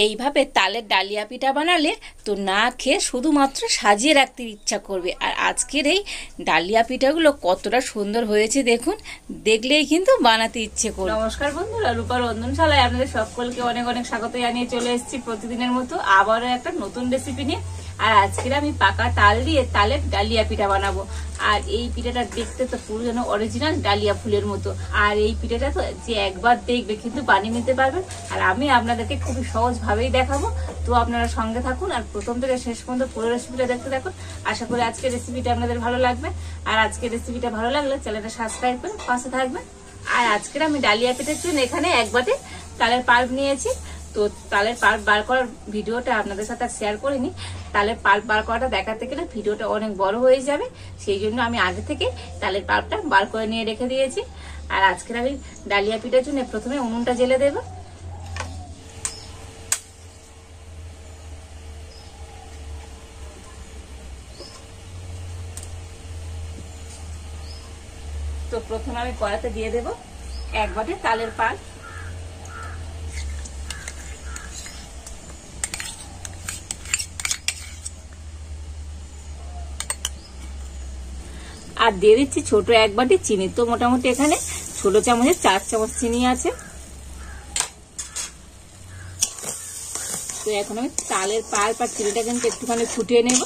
এইভাবে তালের ডালিয়া পিঠা বানালে তো না খেয়ে শুধুমাত্র সাজিয়ে রাখতে ইচ্ছা করবে। আর আজকের এই ডালিয়া পিঠাগুলো কতটা সুন্দর হয়েছে দেখুন, দেখলেই কিন্তু বানাতে ইচ্ছে করবে। নমস্কার বন্ধুরা, রূপার রন্ধনশালায় আপনাদের সকলকে অনেক অনেক স্বাগত জানিয়ে চলে এসেছি প্রতিদিনের মতো আবারও একটা নতুন রেসিপি নিয়ে। আর আজকের আমি পাকা তাল দিয়ে তালের ডালিয়া পিঠা বানাবো। আর এই পিঠাটা দেখতে তো পুরো যেন অরিজিনাল ডালিয়া ফুলের মতো। আর এই পিঠাটা তো যে একবার দেখবে কিন্তু বানিয়ে নিতে পারবেন। আর আমি আপনাদেরকে খুবই সহজ ভাবেই দেখাবো, তো আপনারা সঙ্গে থাকুন আর প্রথম থেকে শেষ পর্যন্ত পুরো রেসিপিটা দেখতে থাকুন। আশা করি আজকের রেসিপিটা আপনাদের ভালো লাগবে। আর আজকের রেসিপিটা ভালো লাগলে চ্যানেলটা সাবস্ক্রাইব করে পাশে থাকবেন। আর আজকের আমি ডালিয়া পিঠার জন্য এখানে এক বাটি তালের পাল্প নিয়েছি। তো তালের পাল্প বার করার ভিডিওটা আপনাদের সাথে শেয়ার করিনি। তালের পাল্প বার করাটা দেখাতে গেলে ভিডিওটা অনেক বড় হয়ে যাবে, সেই জন্য আমি আগে থেকে তালের পাল্পটা বার করে নিয়ে রেখে দিয়েছি। আর আজকের আমি ডালিয়া পিঠার জন্য প্রথমে উনুনটা জ্বেলে দেব। তো প্রথমে আমি কড়াতে দিয়ে দেব এক বাটি তালের পাল্প। আর দিয়ে দিচ্ছি ছোট এক বাটি চিনি। তো মোটামুটি এখানে ছোট চামচে 4 চামচ চিনি আছে। তো এখন আমি তালের পাল্প আর চিনিটা কিন্তু একটুখানি ফুটিয়ে নেব।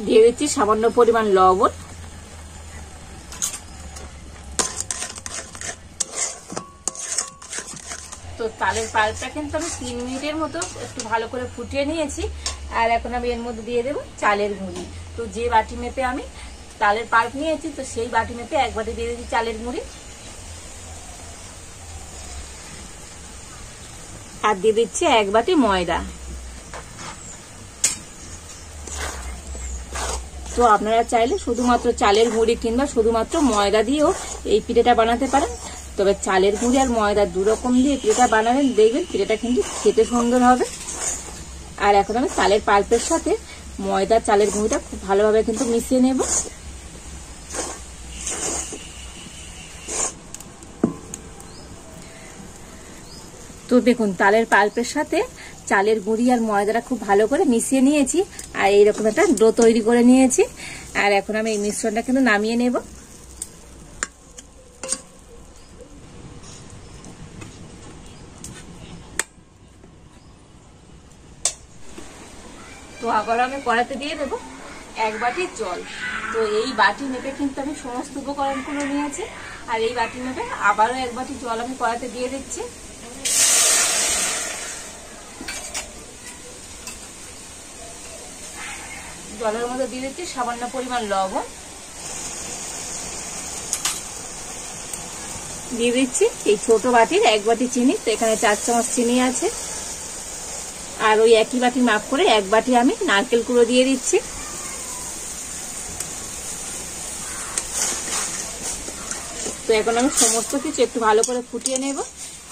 দিয়ে দিচ্ছি সামান্য পরিমাণ লবণ। তো তালের পাল্পটা কিন্তু আমি 3 মিনিটের মতো একটু ভালো করে ফুটিয়ে নিয়েছি। আর এখন আমি এর মধ্যে দিয়ে দেবো চালের গুঁড়ি। তো যে বাটি মেপে আমি তালের পাল্প নিয়েছি, তো সেই বাটি মেপে এক বাটি দিয়ে দিচ্ছি চালের গুঁড়ি। আর দিয়ে দিচ্ছি এক বাটি ময়দা। তো আপনারা চাইলে শুধুমাত্র চালের গুঁড়ি কিংবা শুধুমাত্র ময়দা দিয়েও এই পিঠাটা বানাতে পারেন। তবে চালের গুঁড়ি আর ময়দা দুরকম দিয়ে পিঠাটা বানাবেন, দেখবেন পিঠাটা কিন্তু খেতে সুন্দর হবে। আর এখন আমি তালের পাল্পের সাথে ময়দা চালের গুঁড়িটা খুব ভালোভাবে কিন্তু মিশিয়ে নেব। তো দেখুন তালের পাল্পের সাথে চালের গুঁড়ি আর ময়দাটা খুব ভালো করে মিশিয়ে নিয়েছি। আর এইরকম একটা ডো তৈরি করে নিয়েছি। আর এখন আমি এই মিশ্রণটা কিন্তু নামিয়ে নেব। তো আবার আমি কড়াতে দিয়ে দেবো এক বাটি জল। তো এই বাটি মেপে কিন্তু আমি সমস্ত উপকরণগুলো নিয়েছি। আর এই বাটি মেপে আবারও এক বাটি জল আমি কড়াতে দিয়ে দিচ্ছি। জলের মধ্যে দিয়ে দিচ্ছি সামান্য পরিমাণ লবণ। দিয়ে দিচ্ছি এই ছোট বাটির এক বাটি চিনি। তো এখানে 4 চামচ চিনি আছে। আর ওই একই বাটি মাপ করে এক বাটি আমি নারকেল কুড়ো দিয়ে দিচ্ছি। তো এখন আমি সমস্ত কিছু একটু ভালো করে ফুটিয়ে নেব।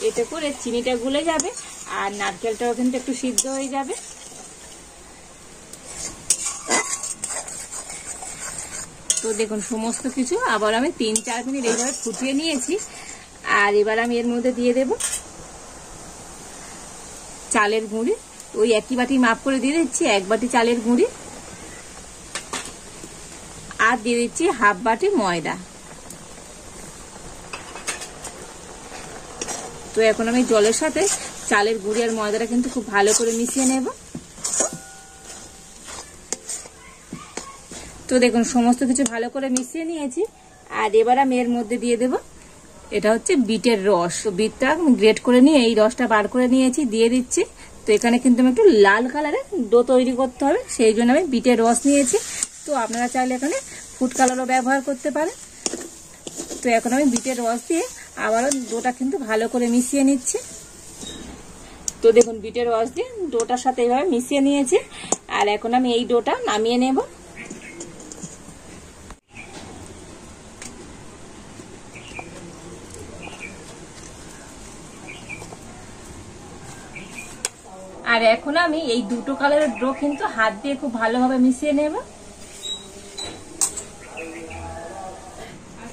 এতে করে চিনিটা গলে যাবে আর নারকেলটাও কিন্তু একটু সিদ্ধ হয়ে যাবে। তো দেখুন সমস্ত কিছু আবার আমি 3-4 মিনিট এইভাবে ফুটিয়ে নিয়েছি। আর এবার আমি এর মধ্যে দিয়ে দেব চালের গুঁড়ি। ওই একই বাটি মাপ করে দিয়ে দিচ্ছি এক বাটি চালের গুঁড়ি। আর দিয়ে দিচ্ছি হাফ বাটি ময়দা। তো এখন আমি জলের সাথে চালের গুঁড়ি আর ময়দাটা কিন্তু খুব ভালো করে মিশিয়ে নেব। তো দেখুন সমস্ত কিছু ভালো করে মিশিয়ে নিয়েছি। আর এবার আমি এর মধ্যে দিয়ে দেব এটা হচ্ছে বিটের রস। তো বিটটা গ্রেট করে নিয়ে এই রসটা বার করে নিয়েছি, দিয়ে দিচ্ছি। তো এখানে কিন্তু আমি একটু লাল কালারের ডো তৈরি করতে হবে, সেই জন্য আমি বিটের রস নিয়েছি। তো আপনারা চাইলে এখানে ফুড কালারও ব্যবহার করতে পারেন। তো এখন আমি বিটের রস দিয়ে আবারও ডোটা কিন্তু ভালো করে মিশিয়ে নিচ্ছি। তো দেখুন বিটের রস দিয়ে ডোটার সাথে এইভাবে মিশিয়ে নিয়েছি। আর এখন আমি এই ডোটা নামিয়ে নেব। আর এখন আমি এই দুটো কালারের ডো কিন্তু হাত দিয়ে খুব ভালোভাবে মিশিয়ে নেব।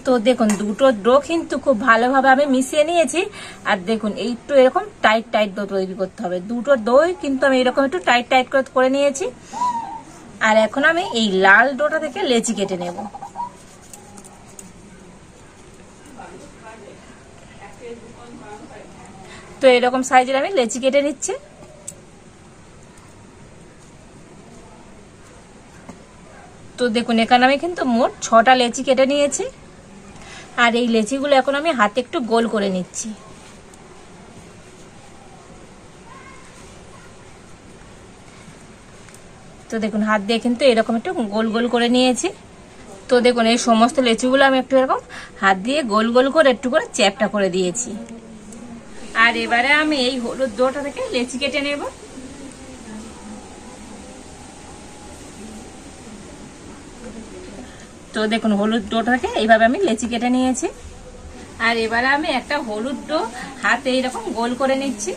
তো তো দেখুন দুটো ডো কিন্তু খুব ভালোভাবে আমি মিশিয়ে নিয়েছি। আর দেখুন একটু এরকম টাইট টাইট ডো তৈরি করতে হবে। দুটো ডোই কিন্তু আমি এরকম একটু টাইট টাইট করে নিয়েছি। আর এখন আমি এই লাল ডোটা থেকে লেচি কেটে নেব। তো এরকম সাইজের আমি লেচি কেটে নিচ্ছি। তো দেখুন এখানে আমি কিন্তু মোট 6টা লেচি কেটে নিয়েছি। আর এই লেচিগুলো এখন আমি হাতে একটু গোল করে নিচ্ছি। তো দেখুন হাত দিয়ে কিন্তু এরকম একটু গোল গোল করে নিয়েছি। তো দেখুন এই সমস্ত লেচিগুলো আমি একটু এরকম হাত দিয়ে গোল গোল করে একটু করে চ্যাপটা করে দিয়েছি। আর এবারে আমি এই হলুদ ডোটা থেকে লেচি কেটে নেব। তো দেখুন হলুদ ডোটা থেকে এইভাবে আমি লেচি কেটে নিয়েছি। আর এবারে আমি একটা হলুদ ডো হাতে এইরকম গোল করে নিচ্ছি।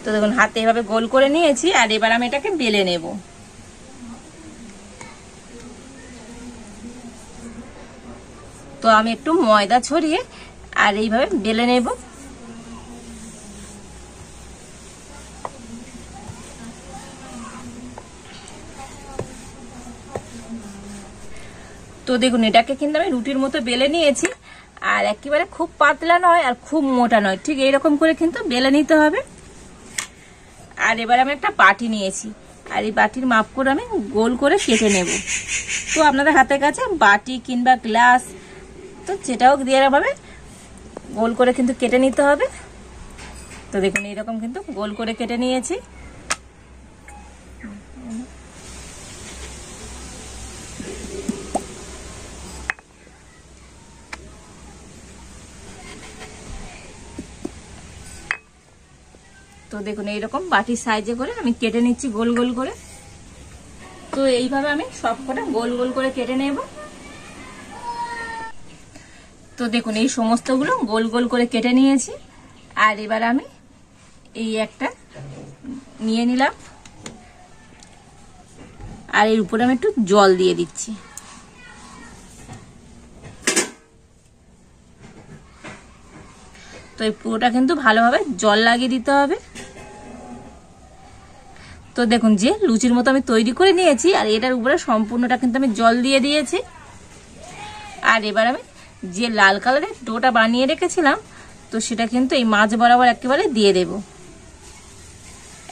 তো দেখুন হাতে এইভাবে গোল করে নিয়েছি। আর এবার আমি এটাকে বেলে নেব। তো আমি একটু ময়দা ছড়িয়ে আর এইভাবে বেলে নেব। তো দেখুন এটাকে কিন্তু আমি রুটির মতো বেলে নিয়েছি। আর একেবারে খুব পাতলা নয় আর খুব মোটা নয়, ঠিক এইরকম করে কিন্তু বেলে নিতে হবে। আর এবার আমি একটা বাটি নিয়েছি। আর এই বাটির মাপ করে আমি গোল করে কেটে নেব। তো আপনাদের হাতের কাছে বাটি কিংবা গ্লাস তো যেটাও দিয়ে ভাবে গোল করে কিন্তু কেটে নিতে হবে। তো দেখুন এইরকম কিন্তু গোল করে কেটে নিয়েছি। তো দেখুন এইরকম বাটির সাইজে করে আমি কেটে নিচ্ছি গোল গোল করে। তো এইভাবে আমি সবকটা গোল গোল করে কেটে নেব। তো দেখুন এই সমস্তগুলো গোল গোল করে কেটে নিয়েছি। আর এবার আমি এই একটা নিয়ে নিলাম। আর এর উপরে আমি একটু জল দিয়ে দিচ্ছি। তো এই পুরোটা কিন্তু ভালোভাবে জল লাগিয়ে দিতে হবে। তো দেখুন যে লুচির মতো আমি তৈরি করে নিয়েছি। আর এটার উপরে সম্পূর্ণটা কিন্তু আমি জল দিয়ে দিয়েছি। আর এবার আমি যে লাল কালারের ডোটা বানিয়ে রেখেছিলাম তো সেটা কিন্তু এই মাঝ বরাবর একেবারে দিয়ে দেব।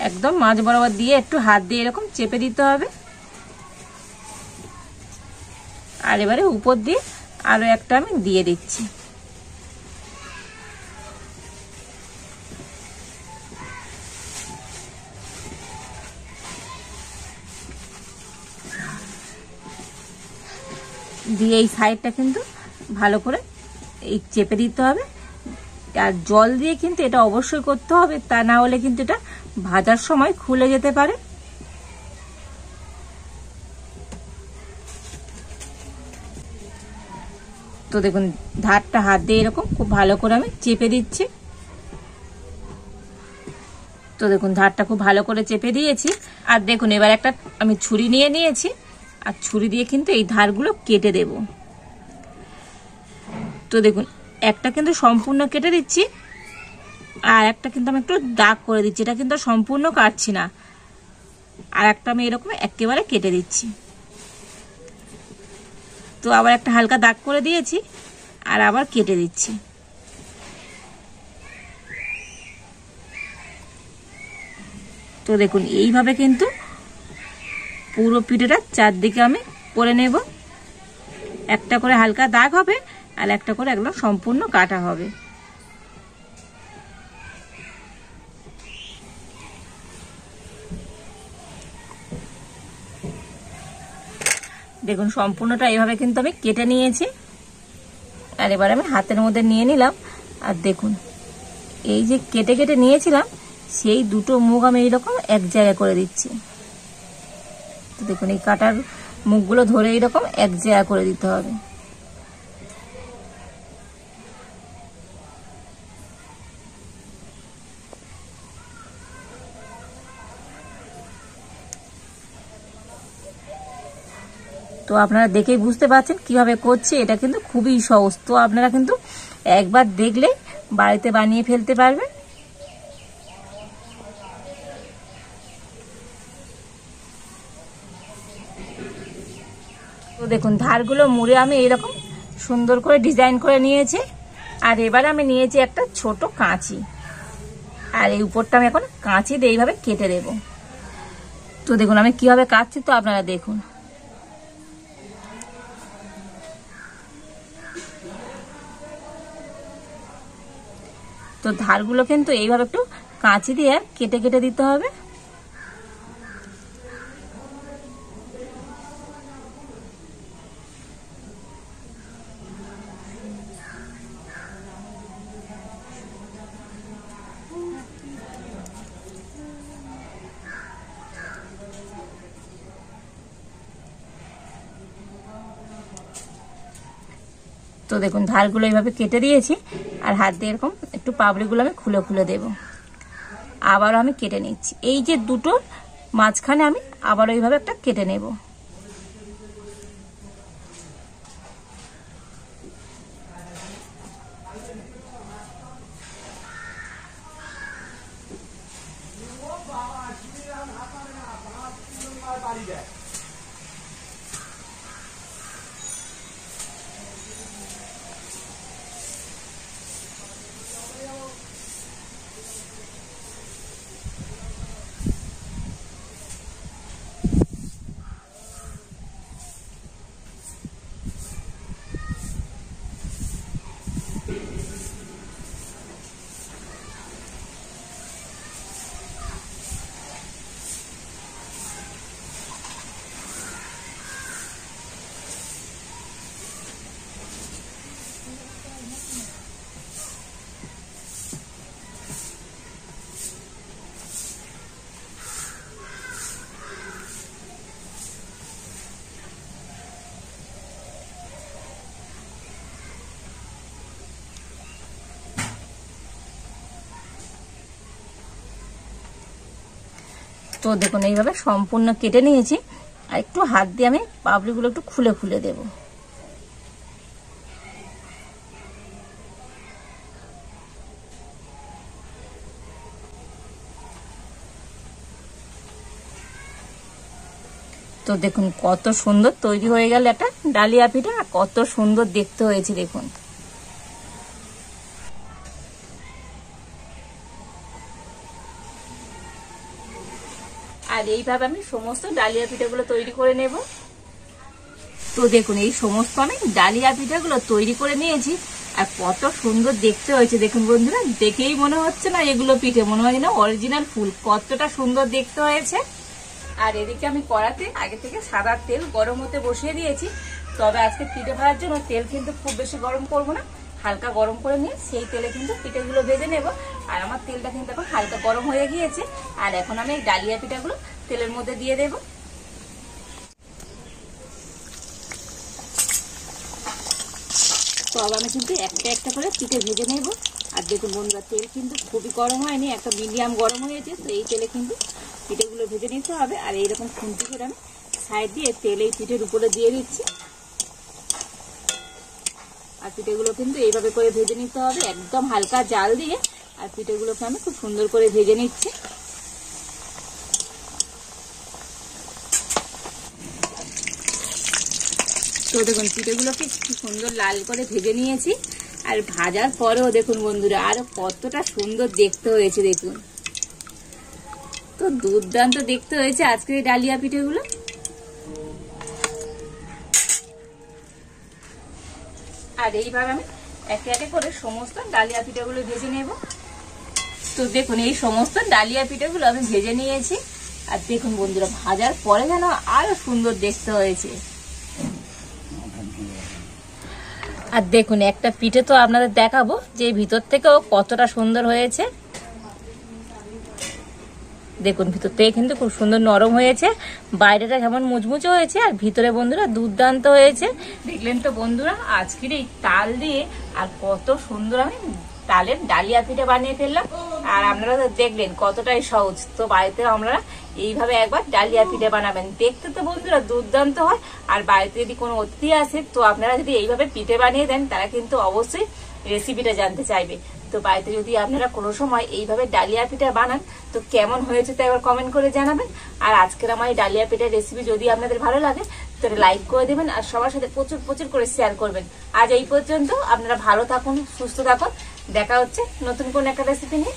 একদম মাঝ বরাবর দিয়ে একটু হাত দিয়ে এরকম চেপে দিতে হবে। আর এবারে উপর দিয়ে আরো একটা আমি দিয়ে দিচ্ছি। দিয়ে এই সাইডটা কিন্তু ভালো করে এই চেপে দিতে হবে। আর জল দিয়ে কিন্তু এটা অবশ্যই করতে হবে, তা না হলে কিন্তু এটা ভাজার সময় খুলে যেতে পারে। তো দেখুন ধারটা হাত দিয়ে এরকম খুব ভালো করে আমি চেপে দিচ্ছি। তো দেখুন ধারটা খুব ভালো করে চেপে দিয়েছি। আর দেখুন এবার একটা আমি ছুরি নিয়ে নিয়েছি। আর ছুরি দিয়ে কিন্তু এই ধারগুলো কেটে দেব। তো দেখুন একটা কিন্তু সম্পূর্ণ কেটে দিচ্ছি। আর একটা কিন্তু আমি একটু দাগ করে দিচ্ছি। এটা কিন্তু সম্পূর্ণ কাটছি না। আর একটা আমি এরকম একেবারে কেটে দিচ্ছি। তো আবার একটা হালকা দাগ করে দিয়েছি আর আবার কেটে দিচ্ছি। তো দেখুন এইভাবে কিন্তু পুরো পিঠেটা চারদিকে আমি করে নেব। একটা করে হালকা দাগ হবে আর একটা করে একদম সম্পূর্ণ কাটা হবে। দেখুন সম্পূর্ণটা এইভাবে কিন্তু আমি কেটে নিয়েছি। আর এবার আমি হাতের মধ্যে নিয়ে নিলাম। আর দেখুন এই যে কেটে কেটে নিয়েছিলাম সেই দুটো মুখ আমি এইরকম এক জায়গায় করে দিচ্ছি। তো দেখুন এই কাটার মুখগুলো ধরে এইরকম এক জায়গা করে দিতে হবে। তো আপনারা দেখেই বুঝতে পারছেন কিভাবে করছি। এটা কিন্তু খুবই সহজ। তো আপনারা কিন্তু একবার দেখলে বাড়িতে বানিয়ে ফেলতে পারবেন। তো দেখুন ধারগুলো মুড়ে আমি এরকম সুন্দর করে ডিজাইন করে নিয়েছি। আর এবার আমি নিয়েছি একটা ছোট কাঁচি, আর এই উপরটা আমি এখন কাঁচি দিয়ে এইভাবে কেটে দেব। তো দেখুন আমি কিভাবে কাটছি, তো আপনারা দেখুন। তো ধারগুলো কিন্তু এইভাবে একটু কাঁচি দিয়ে কেটে কেটে দিতে হবে। তো দেখুন ধারগুলো এইভাবে কেটে দিয়েছি, আর হাত দিয়ে এরকম একটু পাপড়িগুলো আমি খুলে খুলে দেব। আবারও আমি কেটে নিচ্ছি। এই যে দুটো মাঝখানে আমি আবারও এইভাবে একটা কেটে নেব। তো দেখুন এইভাবে সম্পূর্ণ কেটে নিয়েছি, আর একটু হাত দিয়ে আমি পাপড়িগুলো একটু খুলে খুলে দেব। তো দেখুন কত সুন্দর তৈরি হয়ে গেল একটা ডালিয়া পিঠা, আর কত সুন্দর দেখতে হয়েছে দেখুন। আর এইভাবে আমি সমস্ত ডালিয়া পিঠাগুলো তৈরি করে নেব। তো দেখুন এই সমস্ত আমি ডালিয়া পিঠাগুলো তৈরি করে নিয়েছি, আর কত সুন্দর দেখতে হয়েছে দেখুন বন্ধুরা। দেখেই মনে হচ্ছে না এগুলো পিঠে, মনে হয় না অরিজিনাল ফুল। কতটা সুন্দর দেখতে হয়েছে। আর এদিকে আমি কড়াতে আগে থেকে সাদা তেল গরম হতে বসিয়ে দিয়েছি। তবে আজকে পিঠে ভাজার জন্য তেল কিন্তু খুব বেশি গরম করব না, হালকা গরম করে নিয়ে সেই তেলে কিন্তু পিঠেগুলো ভেজে নেব। আর আমার তেলটা কিন্তু এখন হালকা গরম হয়ে গিয়েছে। আর এখন আমি এই ডালিয়া পিঠাগুলো তেলের মধ্যে দিয়ে দেব। তো আবার আমি কিন্তু একটা একটা করে পিঠে ভেজে নেব। আর দেখুন বন্ধুরা তেল কিন্তু খুবই গরম হয়নি, একটা মিডিয়াম গরম হয়েছে। তো এই তেলে কিন্তু পিঠেগুলো ভেজে নিতে হবে। আর এইরকম খুন্তি করে আমি সাইড দিয়ে তেল এই পিঠের উপরে দিয়ে দিচ্ছি। আর পিঠেগুলো কিন্তু এইভাবে করে ভেজে নিতে হবে, একদম হালকা জাল দিয়ে। আর পিঠেগুলোকে আমি খুব সুন্দর করে ভেজে নিচ্ছি। তো দেখুন পিঠেগুলোকে কি সুন্দর লাল করে ভেজে নিয়েছি। আর ভাজার পরেও দেখুন বন্ধুরা আরো কতটা সুন্দর দেখতে হয়েছে দেখুন। তো দুর্দান্ত দেখতে হয়েছে আজকের এই ডালিয়া পিঠেগুলো। আর এইভাবে আমি একে একে করে সমস্ত ডালিয়া পিঠেগুলো ভেজে নেব। তো দেখুন এই সমস্ত ডালিয়া পিঠেগুলো আমি ভেজে নিয়েছি। আর দেখুন বন্ধুরা ভাজার পরে যেন আরো সুন্দর দেখতে হয়েছে। আর দেখুন একটা পিঠে তো আপনাদের দেখাবো যে ভিতর থেকেও কতটা সুন্দর হয়েছে। দেখুন ভিতর থেকে কিন্তু খুব সুন্দর নরম হয়েছে, বাইরেটা কেমন মুচমুচে হয়েছে, আর ভিতরে বন্ধুরা দুর্দান্ত হয়েছে। দেখলেন তো বন্ধুরা আজকের এই তাল দিয়ে আর কত সুন্দর আমি তালের ডালিয়া পিঠে বানিয়ে ফেললাম। আর আপনারা দেখলেন কতটাই সহজ। তো বাড়িতে আমরা এইভাবে একবার ডালিয়া পিঠা বানাবেন। দেখতে তো বন্ধুরা দুর্দান্ত হয়, আর বাড়িতে যদি কোনো অতিথি আসে তো আপনারা যদি এইভাবে পিঠে বানিয়ে দেন তারা কিন্তু অবশ্যই রেসিপিটা জানতে চাইবে। তো বাড়িতে যদি আপনারা কোনো সময় এইভাবে ডালিয়া পিঠা বানান তো কেমন হয়েছে তা একবার কমেন্ট করে জানাবেন। আর আজকের আমার এই ডালিয়া পিঠার রেসিপি যদি আপনাদের ভালো লাগে তাহলে লাইক করে দেবেন আর সবার সাথে প্রচুর প্রচুর করে শেয়ার করবেন। আজ এই পর্যন্ত, আপনারা ভালো থাকুন, সুস্থ থাকুন, দেখা হচ্ছে নতুন কোন একটা রেসিপি নিয়ে।